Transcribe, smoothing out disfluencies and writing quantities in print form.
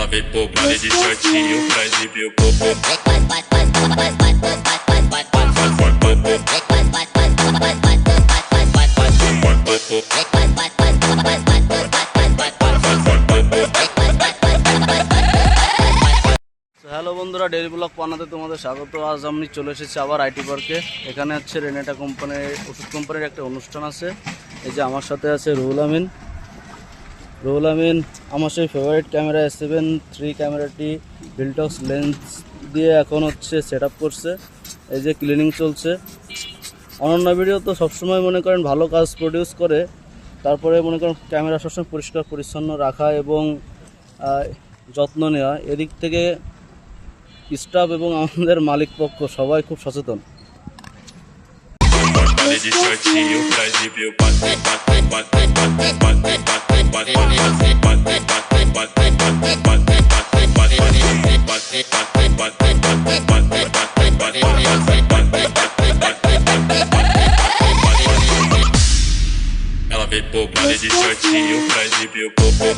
Ela veio pro baile de shortinho pra exibir o popô. Hello বন্ধুরা, daily blog পানাতে তোমাদের স্বাগত। আজ আমি চলে এসেছি আবার আইটি পার্কে। এখানে হচ্ছে রেনেটা কোম্পানির ওষুধ কোম্পানির একটা অনুষ্ঠান আছে। এই যে আমার সাথে আছে রুহুল আমিন। আমার সেই ফেভারিট ক্যামেরা S7 III ক্যামেরাটি ভিলটক্স লেন্স দিয়ে এখন হচ্ছে সেট আপ করছে। এই যে ক্লিনিং চলছে। অনন্য ভিডিও তো সবসময় মনে করেন ভালো কাজ প্রডিউস করে, তারপরে মনে করেন ক্যামেরা সবসময় পরিষ্কার পরিচ্ছন্ন রাখা এবং যত্ন নেওয়া, এদিক থেকে স্টাফ এবং আমাদের মালিক পক্ষ সবাই খুব সচেতন। Ela veio pro baile de shortinho pra exibir o popô.